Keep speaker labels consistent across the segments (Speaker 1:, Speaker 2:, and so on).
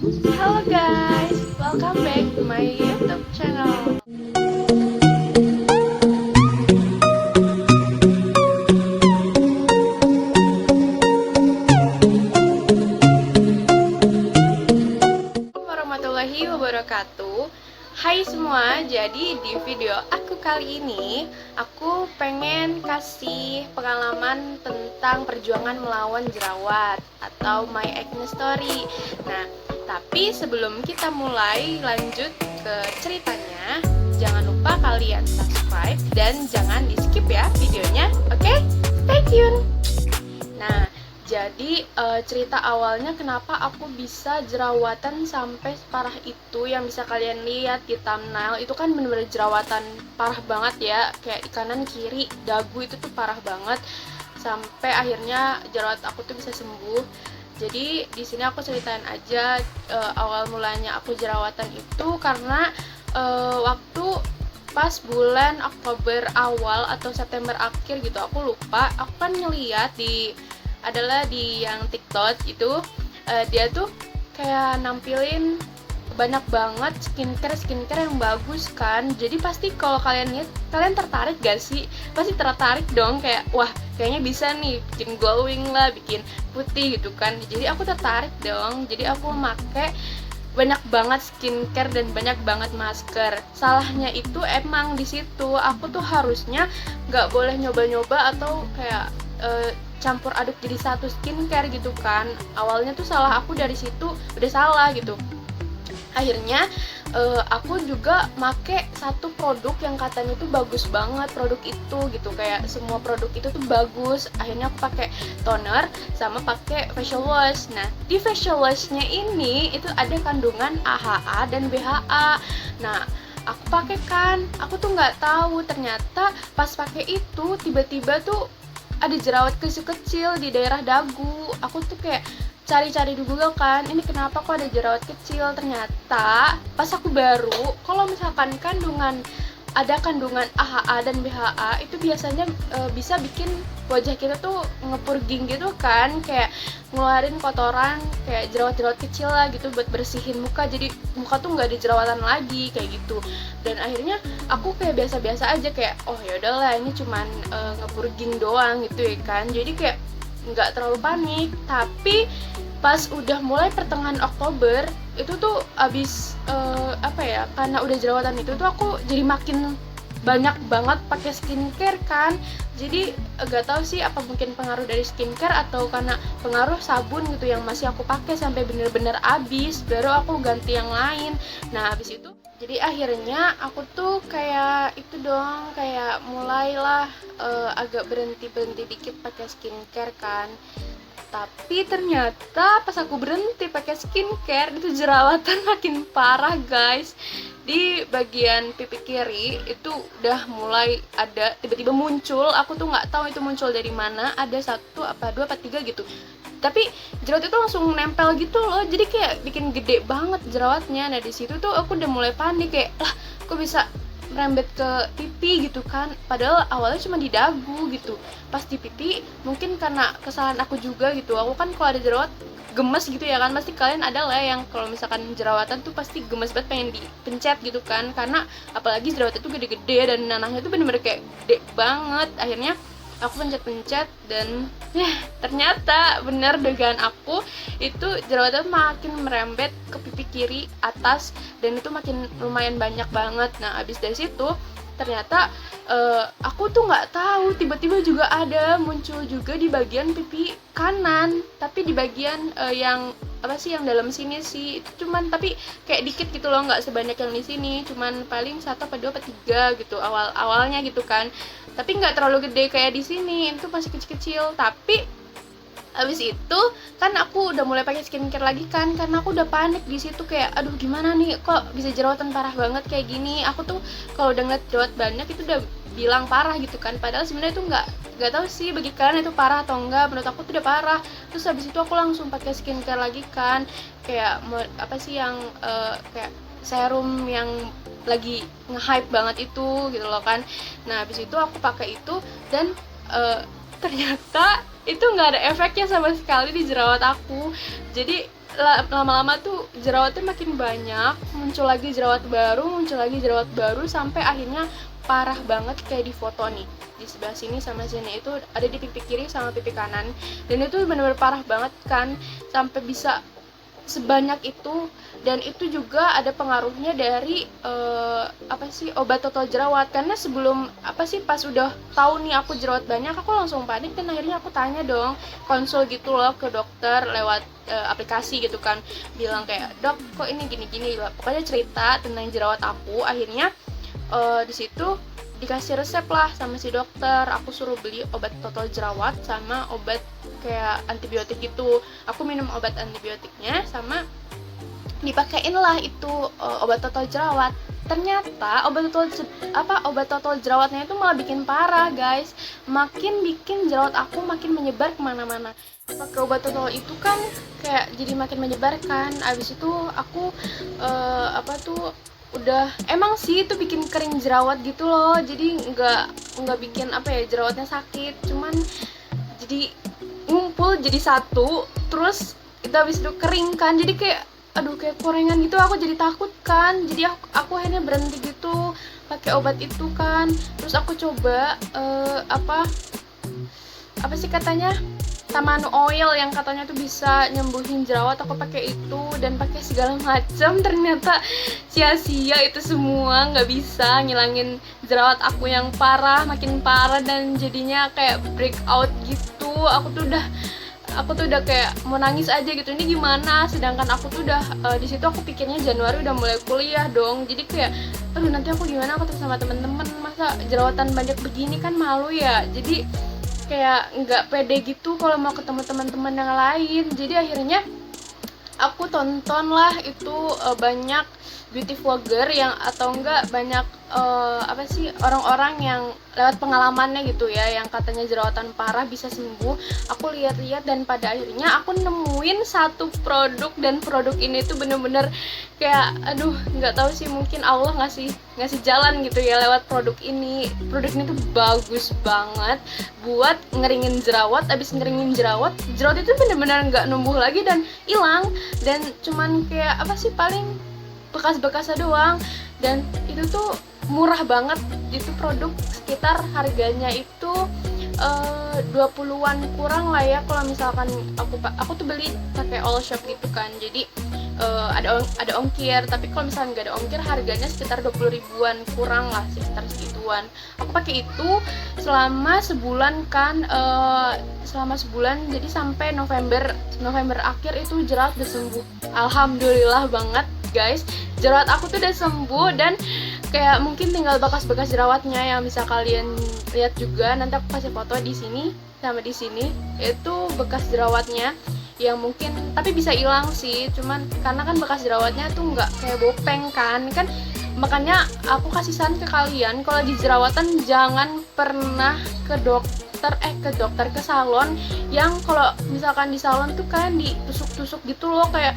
Speaker 1: Halo guys, welcome back to my YouTube channel. Assalamualaikum warahmatullahi wabarakatuh. Hai semua, jadi di video aku kali ini aku pengen kasih pengalaman tentang perjuangan melawan jerawat atau my acne story. Nah, tapi sebelum kita mulai lanjut ke ceritanya, jangan lupa kalian subscribe dan jangan di skip ya videonya. Oke? Stay tune. Nah, jadi cerita awalnya kenapa aku bisa jerawatan sampai separah itu, yang bisa kalian lihat di thumbnail itu kan bener-bener jerawatan parah banget ya, kayak di kanan kiri dagu itu tuh parah banget, sampai akhirnya jerawat aku tuh bisa sembuh. Jadi di sini aku ceritain aja awal mulanya aku jerawatan itu karena waktu pas bulan Oktober awal atau September akhir gitu, aku lupa. Aku kan ngeliat adalah di yang TikTok itu, dia tuh kayak nampilin banyak banget skincare yang bagus kan. Jadi pasti kalau kalian lihat, kalian tertarik gak sih? Pasti tertarik dong, kayak wah kayaknya bisa nih bikin glowing lah, bikin putih gitu kan. Jadi aku tertarik dong, jadi aku pakai banyak banget skincare dan banyak banget masker. Salahnya itu emang di situ aku tuh harusnya nggak boleh nyoba-nyoba atau kayak campur aduk jadi satu skincare gitu kan. Awalnya tuh salah aku dari situ, udah salah gitu. Akhirnya aku juga make satu produk yang katanya tuh bagus banget produk itu gitu, kayak semua produk itu tuh bagus. Akhirnya aku pakai toner sama pakai facial wash. Nah, di facial washnya ini itu ada kandungan AHA dan BHA. Nah, aku pakai kan, aku tuh nggak tahu ternyata pas pakai itu tiba-tiba tuh ada jerawat kecil-kecil di daerah dagu. Aku tuh kayak cari-cari di Google kan, ini kenapa kok ada jerawat kecil. Ternyata pas aku baru, kalau misalkan ada kandungan AHA dan BHA itu biasanya bisa bikin wajah kita tuh ngepurging gitu kan, kayak ngeluarin kotoran, kayak jerawat-jerawat kecil lah gitu buat bersihin muka, jadi muka tuh nggak ada jerawatan lagi kayak gitu. Dan akhirnya aku kayak biasa-biasa aja, kayak oh ya udahlah ini cuman ngepurging doang gitu ya kan, jadi kayak nggak terlalu panik. Tapi pas udah mulai pertengahan Oktober itu tuh abis karena udah jerawatan itu tuh aku jadi makin banyak banget pakai skincare kan. Jadi gak tahu sih apa mungkin pengaruh dari skincare atau karena pengaruh sabun gitu yang masih aku pakai sampai bener-bener habis, baru aku ganti yang lain. Nah habis itu jadi akhirnya aku tuh kayak itu dong, kayak mulailah agak berhenti dikit pakai skincare kan. Tapi ternyata pas aku berhenti pakai skincare itu jerawatan makin parah guys. Di bagian pipi kiri itu udah mulai ada tiba-tiba muncul, aku tuh nggak tahu itu muncul dari mana, ada satu apa dua apa tiga gitu. Tapi jerawat itu langsung nempel gitu loh, jadi kayak bikin gede banget jerawatnya. Nah di situ tuh aku udah mulai panik, kayak lah kok bisa merembet ke pipi gitu kan, padahal awalnya cuma di dagu gitu. Pas di pipi mungkin karena kesalahan aku juga gitu, aku kan kalau ada jerawat gemes gitu ya kan, pasti kalian ada lah yang kalau misalkan jerawatan tuh pasti gemes banget pengen dipencet gitu kan, karena apalagi jerawatnya tuh gede-gede dan nanahnya tuh bener-bener kayak gede banget. Akhirnya aku pencet-pencet dan ternyata bener dugaan aku, itu jerawatnya makin merembet ke pipi kiri atas dan itu makin lumayan banyak banget. Nah abis dari situ ternyata aku tuh nggak tahu tiba-tiba juga ada muncul juga di bagian pipi kanan, tapi di bagian yang apa sih yang dalam sini sih, itu cuman tapi kayak dikit gitu loh, nggak sebanyak yang di sini, cuman paling satu apa dua apa tiga gitu awalnya gitu kan. Tapi nggak terlalu gede kayak di sini, itu masih kecil-kecil. Tapi abis itu kan aku udah mulai pakai skincare lagi kan, karena aku udah panik di situ, kayak aduh gimana nih kok bisa jerawatan parah banget kayak gini. Aku tuh kalau udah ngeliat jerawat banyak itu udah bilang parah gitu kan, padahal sebenarnya itu nggak tahu sih bagi kalian itu parah atau enggak, menurut aku tuh udah parah. Terus habis itu aku langsung pakai skincare lagi kan, kayak apa sih yang kayak serum yang lagi nge-hype banget itu gitu loh kan. Nah habis itu aku pakai itu dan ternyata itu nggak ada efeknya sama sekali di jerawat aku. Jadi lama-lama tuh jerawatnya makin banyak, muncul lagi jerawat baru, muncul lagi jerawat baru, sampai akhirnya parah banget kayak di foto nih. Di sebelah sini sama sini itu ada di pipi kiri sama pipi kanan, dan itu benar-benar parah banget kan, sampai bisa sebanyak itu. Dan itu juga ada pengaruhnya dari obat total jerawat, karena sebelum pas udah tahu nih aku jerawat banyak, aku langsung panik, dan akhirnya aku tanya dong, konsul gitu loh ke dokter lewat aplikasi gitu kan, bilang kayak, dok kok ini gini-gini, pokoknya cerita tentang jerawat aku. Akhirnya di situ dikasih resep lah sama si dokter, aku suruh beli obat total jerawat sama obat kayak antibiotik gitu. Aku minum obat antibiotiknya sama dipakein lah itu obat total jerawat. Ternyata obat total jerawatnya itu malah bikin parah guys, makin bikin jerawat aku makin menyebar kemana-mana. Pakai obat total itu kan kayak jadi makin menyebar kan. Abis itu aku udah emang sih itu bikin kering jerawat gitu loh, jadi nggak bikin jerawatnya sakit, cuman jadi ngumpul jadi satu, terus itu habis itu kering kan, jadi kayak kayak korengan gitu. Aku jadi takut kan, jadi aku akhirnya berhenti gitu pakai obat itu kan. Terus aku coba apa sih katanya, Tamanu oil yang katanya tuh bisa nyembuhin jerawat. Aku pakai itu dan pakai segala macam, ternyata sia-sia itu semua, nggak bisa ngilangin jerawat aku yang parah, makin parah, dan jadinya kayak breakout gitu. Aku tuh udah kayak mau nangis aja gitu, ini gimana, sedangkan aku tuh udah di situ aku pikirnya Januari udah mulai kuliah dong, jadi kayak aduh nanti aku gimana, aku terus sama temen-temen, masa jerawatan banyak begini kan malu ya, jadi kayak nggak pede gitu kalau mau ketemu teman-teman yang lain. Jadi akhirnya aku tonton lah itu banyak beauty vlogger yang atau enggak banyak orang-orang yang lewat pengalamannya gitu ya, yang katanya jerawatan parah bisa sembuh. Aku lihat-lihat dan pada akhirnya aku nemuin satu produk, dan produk ini tuh bener-bener kayak aduh nggak tahu sih, mungkin Allah ngasih jalan gitu ya lewat produk ini. Produk ini tuh bagus banget buat ngeringin jerawat. Abis ngeringin jerawat itu bener-bener nggak numbuh lagi dan hilang, dan cuman kayak paling bekas-bekasnya doang. Dan itu tuh murah banget, itu produk sekitar harganya itu 20-an kurang lah ya, kalau misalkan aku tuh beli pakai all shop gitu kan, jadi ada ongkir, tapi kalau misalkan nggak ada ongkir harganya sekitar 20 ribuan kurang lah, sekitar segituan. Aku pakai itu selama sebulan kan, jadi sampai November akhir itu jerawat udah sembuh, alhamdulillah banget guys. Jerawat aku tuh udah sembuh, dan kayak mungkin tinggal bekas-bekas jerawatnya yang bisa kalian lihat juga. Nanti aku kasih foto di sini sama di sini, itu bekas jerawatnya yang mungkin tapi bisa hilang sih, cuman karena kan bekas jerawatnya tuh nggak kayak bopeng kan, makanya aku kasih saran ke kalian, kalau di jerawatan jangan pernah ke salon yang kalau misalkan di salon tuh kan ditusuk-tusuk gitu loh, kayak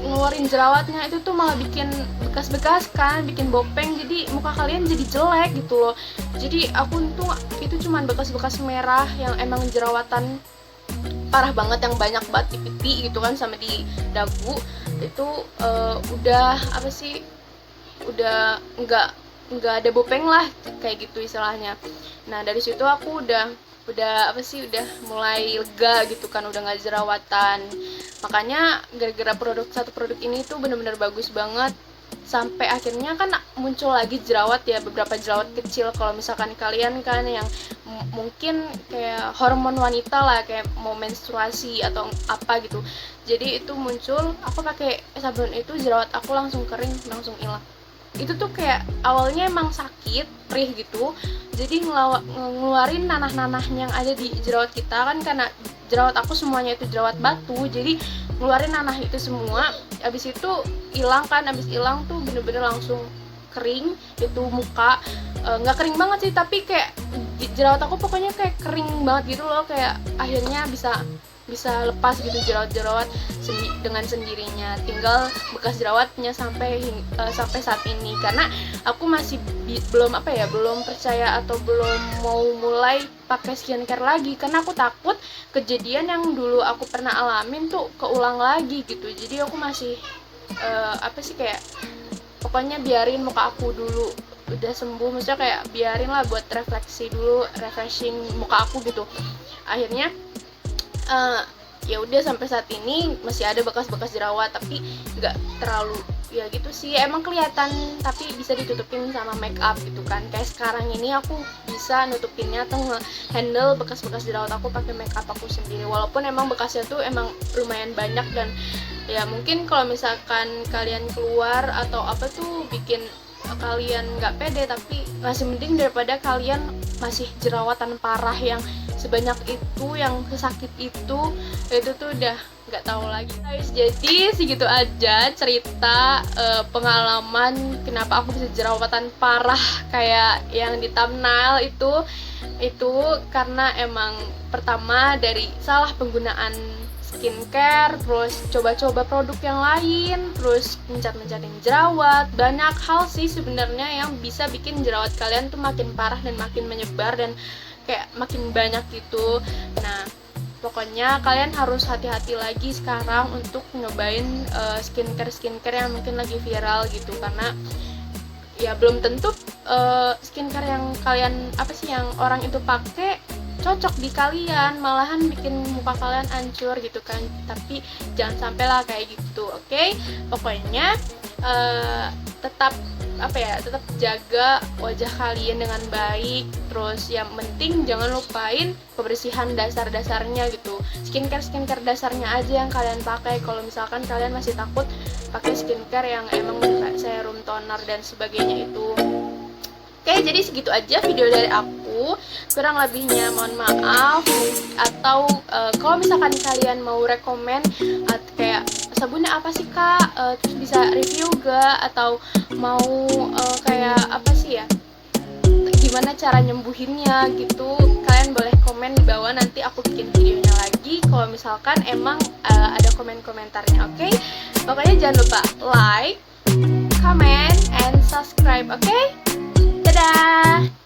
Speaker 1: ngeluarin jerawatnya, itu tuh malah bikin bekas-bekas kan, bikin bopeng, jadi muka kalian jadi jelek gitu loh. Jadi aku tuh itu cuman bekas-bekas merah yang emang jerawatan parah banget, yang banyak banget di pipi gitu kan, sama di dagu itu udah nggak ada bopeng lah kayak gitu istilahnya. Nah dari situ aku udah mulai lega gitu kan, udah nggak jerawatan. Makanya gara-gara satu produk ini tuh bener-bener bagus banget, sampai akhirnya kan muncul lagi jerawat ya, beberapa jerawat kecil. Kalau misalkan kalian kan yang mungkin kayak hormon wanita lah, kayak mau menstruasi atau apa gitu, jadi itu muncul, aku pakai sabun itu, jerawat aku langsung kering, langsung hilang. Itu tuh kayak awalnya emang sakit, perih gitu, jadi ngeluarin nanah-nanah yang ada di jerawat kita kan, karena jerawat aku semuanya itu jerawat batu, jadi ngeluarin nanah itu semua. Abis itu hilang kan, abis hilang tuh bener-bener langsung kering itu muka. Nggak kering banget sih, tapi kayak jerawat aku pokoknya kayak kering banget gitu loh, kayak akhirnya bisa bisa lepas gitu jerawat-jerawat dengan sendirinya. Tinggal bekas jerawatnya sampai saat ini, karena aku masih belum percaya atau belum mau mulai pakai skincare lagi, karena aku takut kejadian yang dulu aku pernah alamin tuh keulang lagi gitu. Jadi aku masih kayak pokoknya biarin muka aku dulu udah sembuh, maksudnya kayak biarin lah buat refleksi dulu, refreshing muka aku gitu. Akhirnya ya udah sampai saat ini masih ada bekas-bekas jerawat, tapi nggak terlalu ya gitu sih, emang kelihatan, tapi bisa ditutupin sama make up gitu kan. Kayak sekarang ini aku bisa nutupinnya atau handle bekas-bekas jerawat aku pakai make up aku sendiri, walaupun emang bekasnya tuh emang lumayan banyak. Dan ya mungkin kalau misalkan kalian keluar atau apa tuh bikin kalian nggak pede, tapi masih mending daripada kalian masih jerawatan parah yang sebanyak itu, yang sesakit itu tuh udah nggak tahu lagi guys. Jadi segitu aja cerita pengalaman kenapa aku bisa jerawatan parah kayak yang di thumbnail itu karena emang pertama dari salah penggunaan skincare, terus coba-coba produk yang lain, terus mencatin jerawat. Banyak hal sih sebenarnya yang bisa bikin jerawat kalian tuh makin parah dan makin menyebar dan kayak makin banyak gitu. Nah, pokoknya kalian harus hati-hati lagi sekarang untuk nyobain skincare yang mungkin lagi viral gitu, karena ya belum tentu skincare yang kalian yang orang itu pakai cocok di kalian, malahan bikin muka kalian hancur gitu kan. Tapi jangan sampai lah kayak gitu, oke? Pokoknya tetap jaga wajah kalian dengan baik. Terus yang penting jangan lupain kebersihan dasar-dasarnya gitu. Skincare dasarnya aja yang kalian pakai. Kalau misalkan kalian masih takut pakai skincare yang emang serum, toner dan sebagainya itu. Oke, jadi segitu aja video dari aku. Kurang lebihnya mohon maaf. Atau kalau misalkan kalian mau rekomen kayak sabunnya apa sih kak, terus bisa review gak, atau mau gimana cara nyembuhinnya gitu, kalian boleh komen di bawah, nanti aku bikin videonya lagi kalau misalkan emang ada komentarnya. Oke? Pokoknya jangan lupa like, comment, and subscribe. Oke? Dadah.